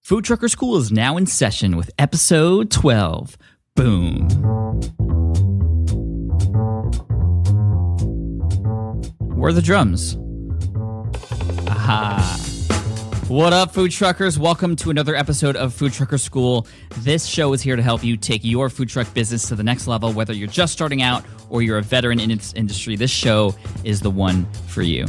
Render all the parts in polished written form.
Food Trucker School is now in session with episode 12. Boom. Where are the drums? Aha. What up, Food Truckers? Welcome to another episode of Food Trucker School. This show is here to help you take your food truck business to the next level, whether you're just starting out or you're a veteran in its industry. This show is the one for you.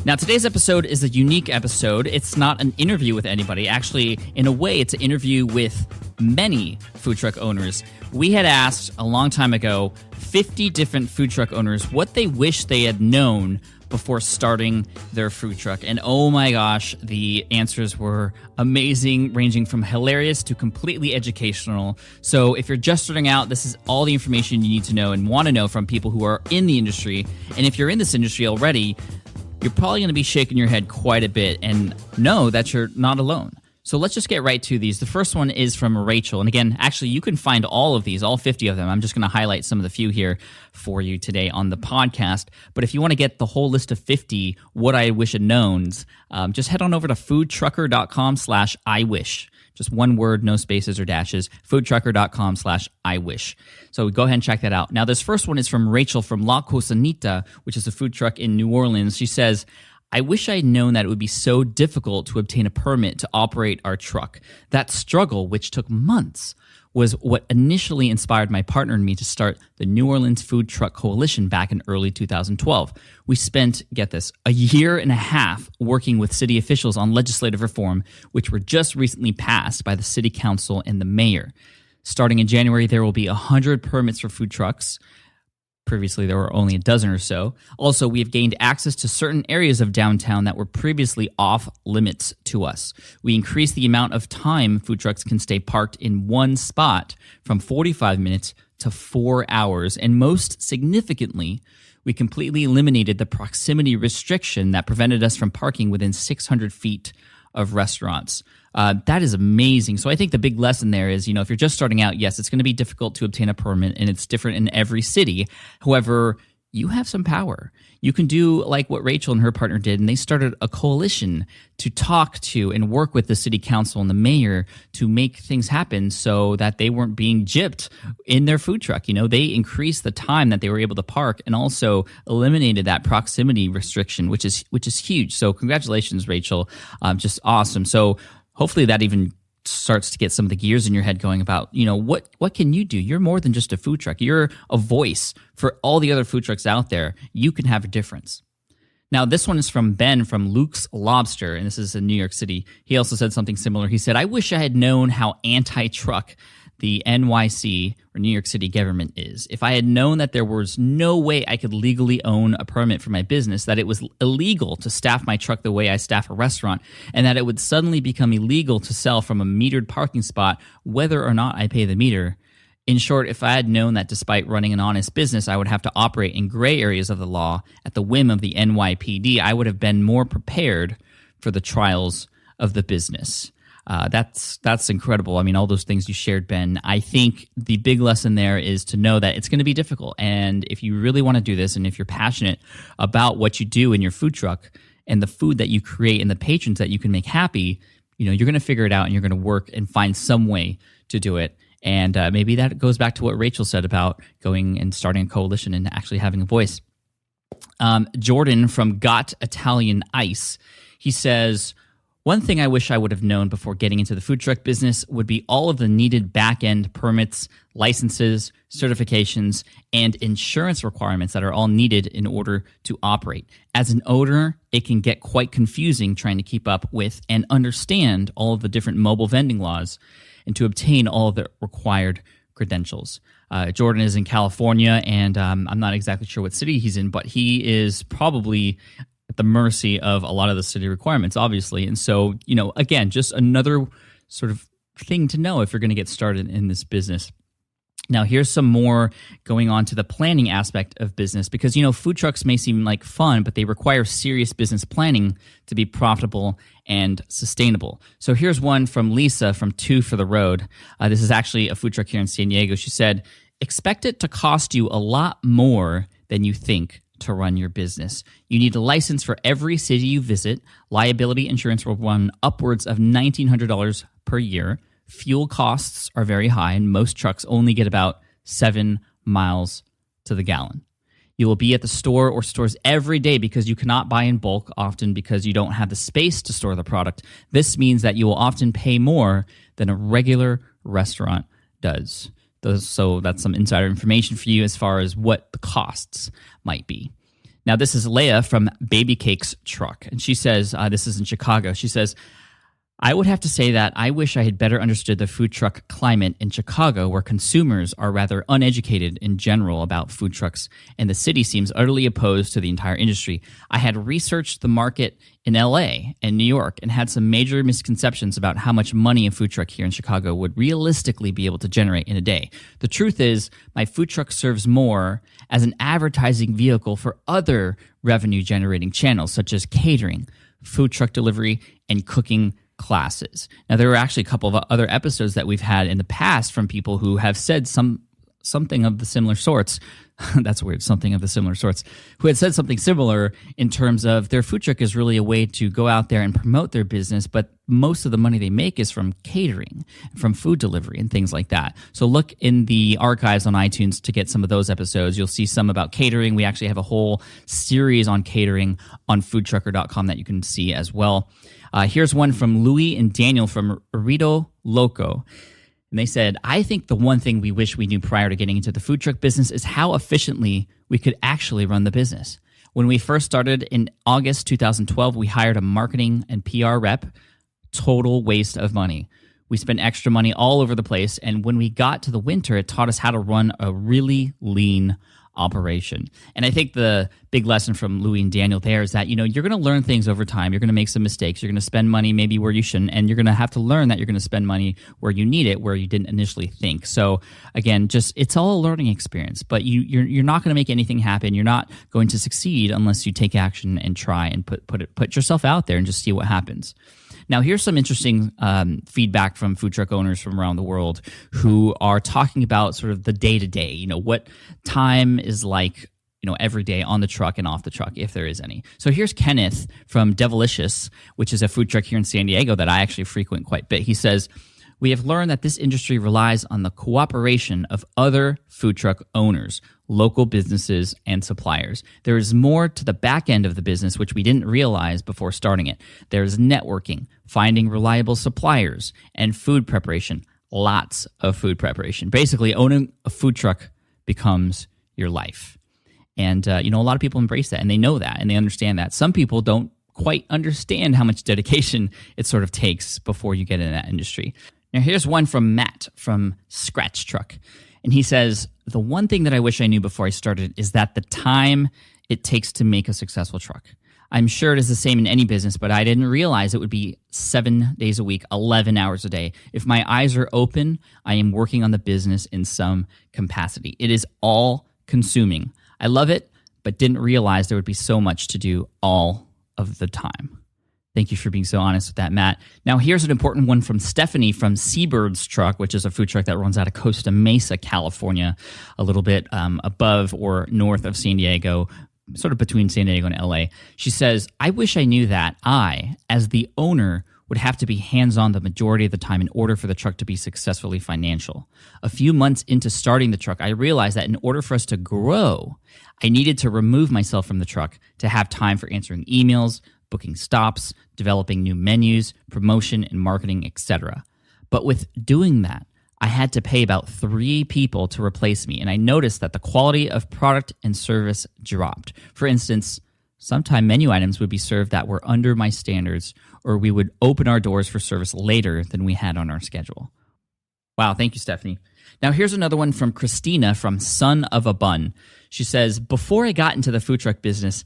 Now, today's episode is a unique episode. It's not an interview with anybody. Actually, in a way, it's an interview with many food truck owners. We had asked a long time ago 50 different food truck owners what they wish they had known before starting their food truck. And oh my gosh, the answers were amazing, ranging from hilarious to completely educational. So if you're just starting out, this is all the information you need to know and want to know from people who are in the industry. And if you're in this industry already, you're probably going to be shaking your head quite a bit and know that you're not alone. So let's just get right to these. The first one is from Rachel. And again, actually, you can find all of these, all 50 of them. I'm just going to highlight some of the few here for you today on the podcast. But if you want to get the whole list of 50 what I wish I'd knowns, just head on over to foodtruckr.com/iwish. Just one word, no spaces or dashes, foodtruckr.com/iwish. So go ahead and check that out. Now, this first one is from Rachel from La Cosanita, which is a food truck in New Orleans. She says, I wish I had known that it would be so difficult to obtain a permit to operate our truck. That struggle, which took months, was what initially inspired my partner and me to start the New Orleans Food Truck Coalition back in early 2012. We spent, get this, a year and a half working with city officials on legislative reform, which were just recently passed by the city council and the mayor. Starting in January, there will be 100 permits for food trucks. Previously, there were only a dozen or so. Also, we have gained access to certain areas of downtown that were previously off limits to us. We increased the amount of time food trucks can stay parked in one spot from 45 minutes to 4 hours. And most significantly, we completely eliminated the proximity restriction that prevented us from parking within 600 feet of restaurants. That is amazing. So I think the big lesson there is, if you're just starting out, yes, it's going to be difficult to obtain a permit and it's different in every city. However, you have some power. You can do like what Rachel and her partner did, and they started a coalition to talk to and work with the city council and the mayor to make things happen so that they weren't being gypped in their food truck. They increased the time that they were able to park and also eliminated that proximity restriction, which is huge. So congratulations, Rachel. Just awesome. So hopefully that even starts to get some of the gears in your head going about, what can you do? You're more than just a food truck. You're a voice for all the other food trucks out there. You can have a difference. Now, this one is from Ben from Luke's Lobster, and this is in New York City. He also said something similar. He said, I wish I had known how anti-truck the NYC or New York City government is. If I had known that there was no way I could legally own a permit for my business, that it was illegal to staff my truck the way I staff a restaurant, and that it would suddenly become illegal to sell from a metered parking spot whether or not I pay the meter. In short, if I had known that despite running an honest business, I would have to operate in gray areas of the law at the whim of the NYPD, I would have been more prepared for the trials of the business. That's incredible. I mean, all those things you shared, Ben. I think the big lesson there is to know that it's going to be difficult. And if you really want to do this, and if you're passionate about what you do in your food truck and the food that you create and the patrons that you can make happy, you're going to figure it out and you're going to work and find some way to do it. And maybe that goes back to what Rachel said about going and starting a coalition and actually having a voice. Jordan from Got Italian Ice, he says, one thing I wish I would have known before getting into the food truck business would be all of the needed back-end permits, licenses, certifications, and insurance requirements that are all needed in order to operate. As an owner, it can get quite confusing trying to keep up with and understand all of the different mobile vending laws and to obtain all of the required credentials. Jordan is in California, and I'm not exactly sure what city he's in, but he is probably at the mercy of a lot of the city requirements, obviously. And so, again, just another sort of thing to know if you're going to get started in this business. Now, here's some more going on to the planning aspect of business because, food trucks may seem like fun, but they require serious business planning to be profitable and sustainable. So here's one from Lisa from Two for the Road. This is actually a food truck here in San Diego. She said, expect it to cost you a lot more than you think to run your business. You need a license for every city you visit. Liability insurance will run upwards of $1,900 per year. Fuel costs are very high, and most trucks only get about 7 miles to the gallon. You will be at the store or stores every day because you cannot buy in bulk, often because you don't have the space to store the product. This means that you will often pay more than a regular restaurant does. So that's some insider information for you as far as what the costs might be. Now, this is Leah from Baby Cake's Truck, and she says, this is in Chicago. She says, I would have to say that I wish I had better understood the food truck climate in Chicago, where consumers are rather uneducated in general about food trucks, and the city seems utterly opposed to the entire industry. I had researched the market in LA and New York and had some major misconceptions about how much money a food truck here in Chicago would realistically be able to generate in a day. The truth is, my food truck serves more as an advertising vehicle for other revenue-generating channels, such as catering, food truck delivery, and cooking classes. Now, there were actually a couple of other episodes that we've had in the past from people who have said something of the similar sorts. That's weird, something of the similar sorts, who had said something similar in terms of their food truck is really a way to go out there and promote their business, but most of the money they make is from catering, from food delivery and things like that. So look in the archives on iTunes to get some of those episodes. You'll see some about catering. We actually have a whole series on catering on foodtruckr.com that you can see as well. Here's one from Louis and Daniel from Rito Loco. And they said, I think the one thing we wish we knew prior to getting into the food truck business is how efficiently we could actually run the business. When we first started in August 2012, we hired a marketing and PR rep. Total waste of money. We spent extra money all over the place. And when we got to the winter, it taught us how to run a really lean operation. And I think the big lesson from Louis and Daniel there is that, you're going to learn things over time. You're going to make some mistakes. You're going to spend money maybe where you shouldn't, and you're going to have to learn that you're going to spend money where you need it, where you didn't initially think. So again, it's all a learning experience, but you're not going to make anything happen. You're not going to succeed unless you take action and try and put yourself out there and just see what happens. Now, here's some interesting feedback from food truck owners from around the world who are talking about sort of the day-to-day, what time is like, every day on the truck and off the truck, if there is any. So here's Kenneth from Devilicious, which is a food truck here in San Diego that I actually frequent quite a bit. He says, we have learned that this industry relies on the cooperation of other food truck owners, local businesses, and suppliers. There is more to the back end of the business which we didn't realize before starting it. There's networking, finding reliable suppliers, and food preparation. Lots of food preparation. Basically, owning a food truck becomes your life. And, a lot of people embrace that, and they know that, and they understand that. Some people don't quite understand how much dedication it sort of takes before you get in that industry. Now, here's one from Matt from Scratch Truck. And he says, the one thing that I wish I knew before I started is that the time it takes to make a successful truck. I'm sure it is the same in any business, but I didn't realize it would be 7 days a week, 11 hours a day. If my eyes are open, I am working on the business in some capacity. It is all consuming. I love it, but didn't realize there would be so much to do all of the time. Thank you for being so honest with that, Matt. Now, here's an important one from Stephanie from Seabird's Truck, which is a food truck that runs out of Costa Mesa, California, a little bit above or north of San Diego, sort of between San Diego and LA. She says, I wish I knew that I, as the owner, would have to be hands-on the majority of the time in order for the truck to be successfully financial. A few months into starting the truck, I realized that in order for us to grow, I needed to remove myself from the truck to have time for answering emails, booking stops, developing new menus, promotion and marketing, etc. But with doing that, I had to pay about 3 people to replace me, and I noticed that the quality of product and service dropped. For instance, sometimes menu items would be served that were under my standards, or we would open our doors for service later than we had on our schedule. Wow, thank you, Stephanie. Now, here's another one from Christina from Son of a Bun. She says, before I got into the food truck business,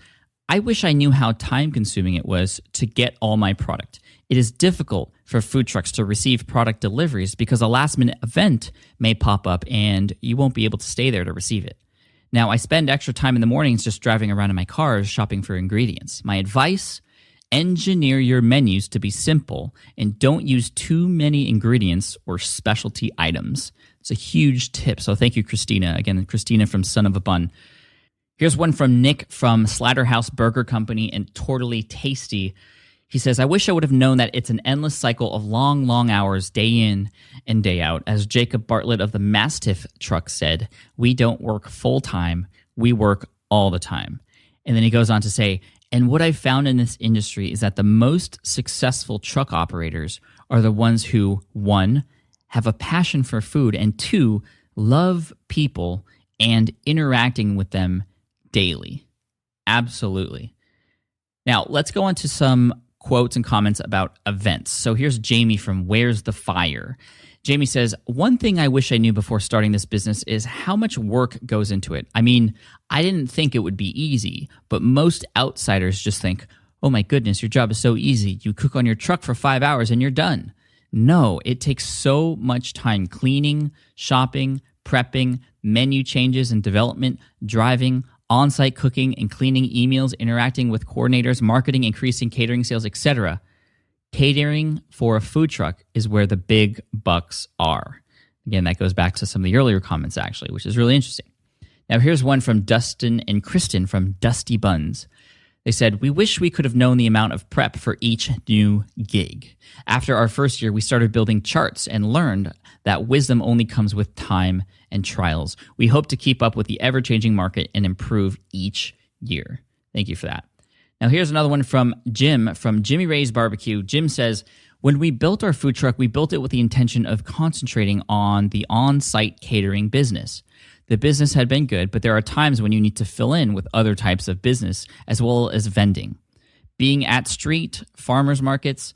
I wish I knew how time-consuming it was to get all my product. It is difficult for food trucks to receive product deliveries because a last-minute event may pop up and you won't be able to stay there to receive it. Now, I spend extra time in the mornings just driving around in my cars shopping for ingredients. My advice, engineer your menus to be simple and don't use too many ingredients or specialty items. It's a huge tip, so thank you, Christina. Again, Christina from Son of a Bun. Here's one from Nick from Slatterhouse Burger Company and Totally Tasty. He says, I wish I would have known that it's an endless cycle of long, long hours, day in and day out. As Jacob Bartlett of the Mastiff Truck said, we don't work full time, we work all the time. And then he goes on to say, and what I've found in this industry is that the most successful truck operators are the ones who, one, have a passion for food, and two, love people and interacting with them daily. Absolutely. Now, let's go on to some quotes and comments about events. So here's Jamie from Where's the Fire? Jamie says, one thing I wish I knew before starting this business is how much work goes into it. I mean, I didn't think it would be easy, but most outsiders just think, oh my goodness, your job is so easy. You cook on your truck for 5 hours and you're done. No, it takes so much time cleaning, shopping, prepping, menu changes and development, driving, on-site cooking and cleaning, emails, interacting with coordinators, marketing, increasing catering sales, etc. Catering for a food truck is where the big bucks are. Again, that goes back to some of the earlier comments, actually, which is really interesting. Now, here's one from Dustin and Kristen from Dusty Buns. They said, we wish we could have known the amount of prep for each new gig. After our first year, we started building charts and learned that wisdom only comes with time and trials. We hope to keep up with the ever-changing market and improve each year. Thank you for that. Now, here's another one from Jim from Jimmy Ray's Barbecue. Jim says, when we built our food truck, we built it with the intention of concentrating on the on-site catering business. The business had been good, but there are times when you need to fill in with other types of business as well as vending. Being at street, farmers markets,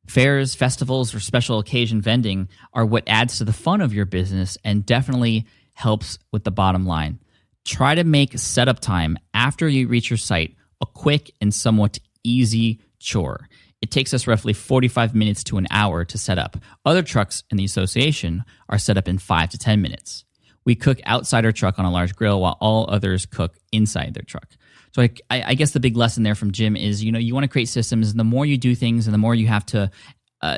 fairs, festivals, or special occasion vending are what adds to the fun of your business and definitely helps with the bottom line. Try to make setup time after you reach your site a quick and somewhat easy chore. It takes us roughly 45 minutes to an hour to set up. Other trucks in the association are set up in 5 to 10 minutes. We cook outside our truck on a large grill while all others cook inside their truck. So I guess the big lesson there from Jim is, you want to create systems, and the more you do things and the more you have to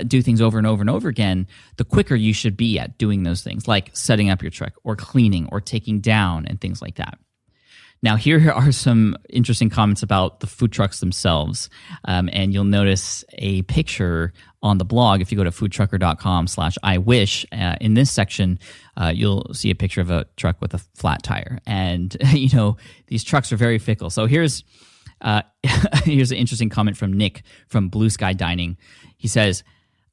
do things over and over and over again, the quicker you should be at doing those things, like setting up your truck or cleaning or taking down and things like that. Now, here are some interesting comments about the food trucks themselves. And you'll notice a picture on the blog. If you go to foodtruckr.com/iwish, in this section, you'll see a picture of a truck with a flat tire. And, these trucks are very fickle. So here's an interesting comment from Nick from Blue Sky Dining. He says,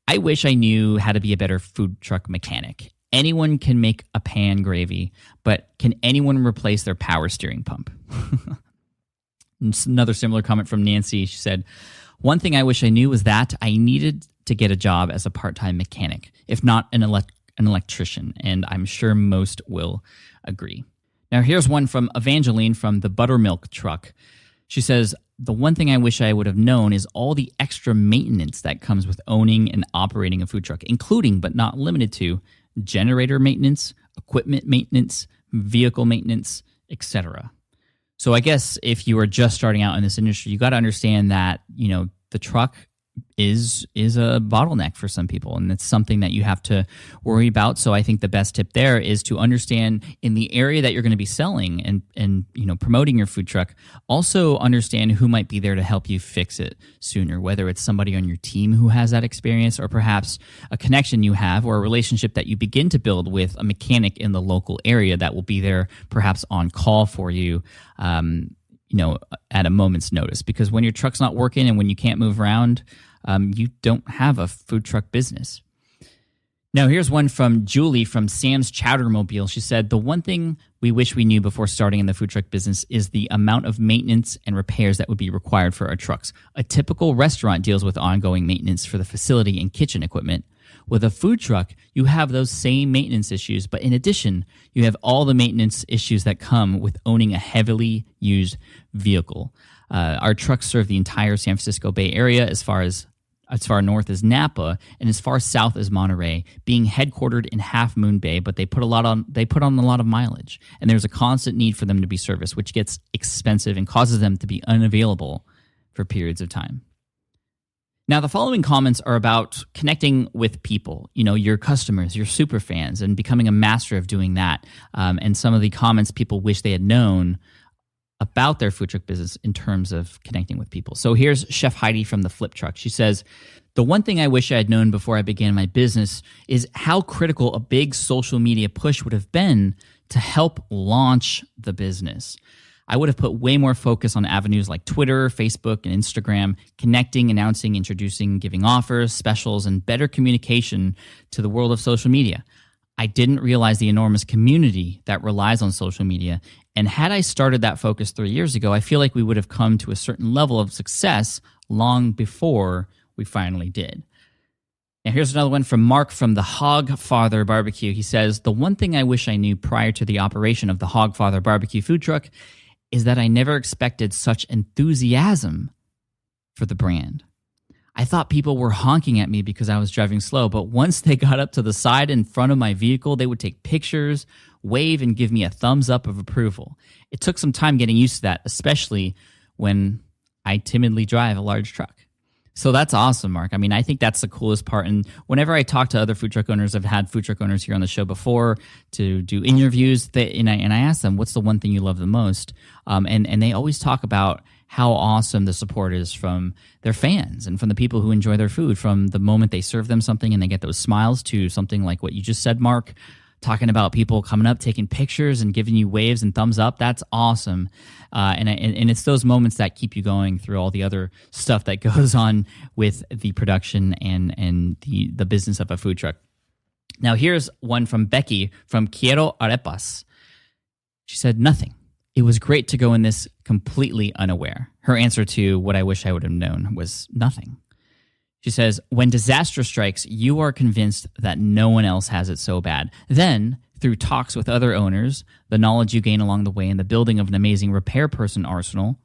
I wish I knew how to be a better food truck mechanic. Anyone can make a pan gravy, but can anyone replace their power steering pump? Another similar comment from Nancy. She said, one thing I wish I knew was that I needed to get a job as a part-time mechanic, if not an electrician, and I'm sure most will agree. Now, here's one from Evangeline from the Buttermilk Truck. She says, the one thing I wish I would have known is all the extra maintenance that comes with owning and operating a food truck, including but not limited to generator maintenance, equipment maintenance, vehicle maintenance, etc. So I guess if you are just starting out in this industry, you got to understand that, the truck is a bottleneck for some people, and it's something that you have to worry about. So I think the best tip there is to understand in the area that you're going to be selling and promoting your food truck, also understand who might be there to help you fix it sooner, whether it's somebody on your team who has that experience, or perhaps a connection you have or a relationship that you begin to build with a mechanic in the local area that will be there perhaps on call for you at a moment's notice. Because when your truck's not working and when you can't move around, you don't have a food truck business. Now, here's one from Julie from Sam's Chowdermobile. She said, the one thing we wish we knew before starting in the food truck business is the amount of maintenance and repairs that would be required for our trucks. A typical restaurant deals with ongoing maintenance for the facility and kitchen equipment. With a food truck, you have those same maintenance issues, but in addition, you have all the maintenance issues that come with owning a heavily used vehicle. Our trucks serve the entire San Francisco Bay Area as far north as Napa and as far south as Monterey, being headquartered in Half Moon Bay, but they put on a lot of mileage, and there's a constant need for them to be serviced, which gets expensive and causes them to be unavailable for periods of time. Now, the following comments are about connecting with people, your customers, your super fans, and becoming a master of doing that. And some of the comments people wish they had known about their food truck business in terms of connecting with people. So here's Chef Heidi from the Flip Truck. She says, the one thing I wish I had known before I began my business is how critical a big social media push would have been to help launch the business. I would have put way more focus on avenues like Twitter, Facebook, and Instagram, connecting, announcing, introducing, giving offers, specials, and better communication to the world of social media. I didn't realize the enormous community that relies on social media. And had I started that focus 3 years ago, I feel like we would have come to a certain level of success long before we finally did. Now, here's another one from Mark from the Hogfather Barbecue. He says, the one thing I wish I knew prior to the operation of the Hogfather Barbecue food truck is that I never expected such enthusiasm for the brand. I thought people were honking at me because I was driving slow, but once they got up to the side in front of my vehicle, they would take pictures, wave, and give me a thumbs up of approval. It took some time getting used to that, especially when I timidly drive a large truck. So that's awesome, Mark. I mean, I think that's the coolest part. And whenever I talk to other food truck owners, I've had food truck owners here on the show before to do interviews, and I ask them, what's the one thing you love the most? And they always talk about how awesome the support is from their fans and from the people who enjoy their food, from the moment they serve them something and they get those smiles to something like what you just said, Mark, talking about people coming up, taking pictures and giving you waves and thumbs up. That's awesome. And it's those moments that keep you going through all the other stuff that goes on with the production and the business of a food truck. Now, here's one from Becky from Quiero Arepas. She said, nothing. It was great to go in this completely unaware. Her answer to what I wish I would have known was nothing. She says, when disaster strikes, you are convinced that no one else has it so bad. Then, through talks with other owners, the knowledge you gain along the way, and the building of an amazing repair person arsenal,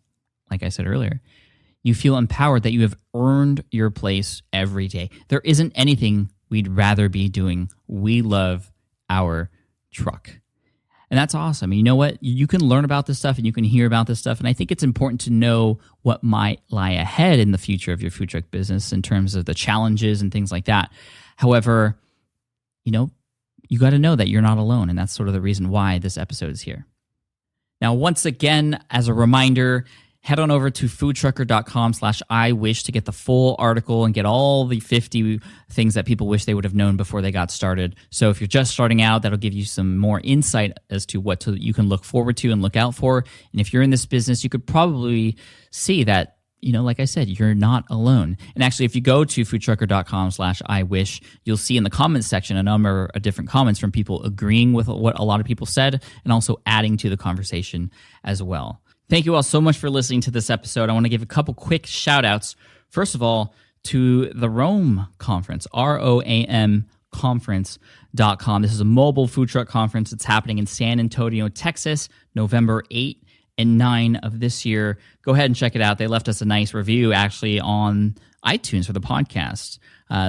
like I said earlier, you feel empowered that you have earned your place every day. There isn't anything we'd rather be doing. We love our truck. And that's awesome. You know what? You can learn about this stuff and you can hear about this stuff. And I think it's important to know what might lie ahead in the future of your food truck business in terms of the challenges and things like that. However, you got to know that you're not alone. And that's sort of the reason why this episode is here. Now, once again, as a reminder, head on over to foodtruckr.com/iwish to get the full article and get all the 50 things that people wish they would have known before they got started. So if you're just starting out, that'll give you some more insight as to what you can look forward to and look out for. And if you're in this business, you could probably see that, like I said, you're not alone. And actually, if you go to foodtruckr.com/iwish, you'll see in the comments section a number of different comments from people agreeing with what a lot of people said and also adding to the conversation as well. Thank you all so much for listening to this episode. I want to give a couple quick shout outs. First of all, to the Rome Conference, ROAM conference.com. This is a mobile food truck conference. It's happening in San Antonio, Texas, November 8 and 9 of this year. Go ahead and check it out. They left us a nice review actually on iTunes for the podcast.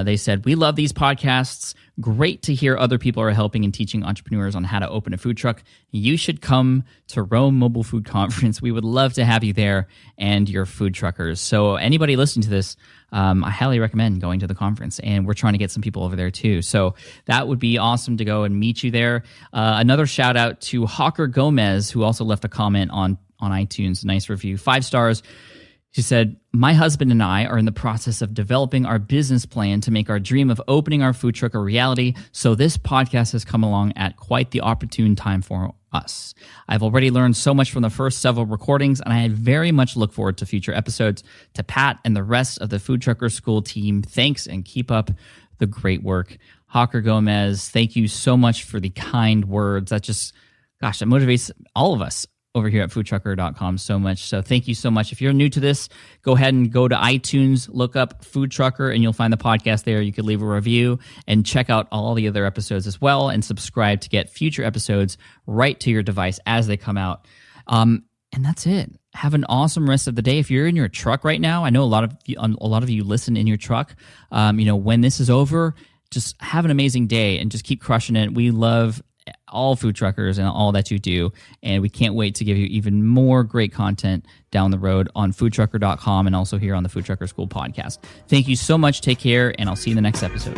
They said, we love these podcasts. Great to hear other people are helping and teaching entrepreneurs on how to open a food truck. You should come to Rome Mobile Food Conference. We would love to have you there and your food truckers. So anybody listening to this, I highly recommend going to the conference. And we're trying to get some people over there too. So that would be awesome to go and meet you there. Another shout out to Hawker Gomez, who also left a comment on iTunes. Nice review, 5 stars. She said, my husband and I are in the process of developing our business plan to make our dream of opening our food truck a reality, so this podcast has come along at quite the opportune time for us. I've already learned so much from the first several recordings, and I very much look forward to future episodes. To Pat and the rest of the FoodTruckr School team, thanks and keep up the great work. Hawker Gomez, thank you so much for the kind words. That motivates all of us over here at foodtruckr.com so much. So thank you so much. If you're new to this, go ahead and go to iTunes, look up FoodTruckr, and you'll find the podcast there. You could leave a review and check out all the other episodes as well, and subscribe to get future episodes right to your device as they come out. And that's it. Have an awesome rest of the day. If you're in your truck right now, I know a lot of you listen in your truck. When this is over, just have an amazing day and just keep crushing it. We love all food truckers and all that you do, and we can't wait to give you even more great content down the road on foodtruckr.com and also here on the FoodTruckr School podcast. Thank you so much. Take care, and I'll see you in the next episode.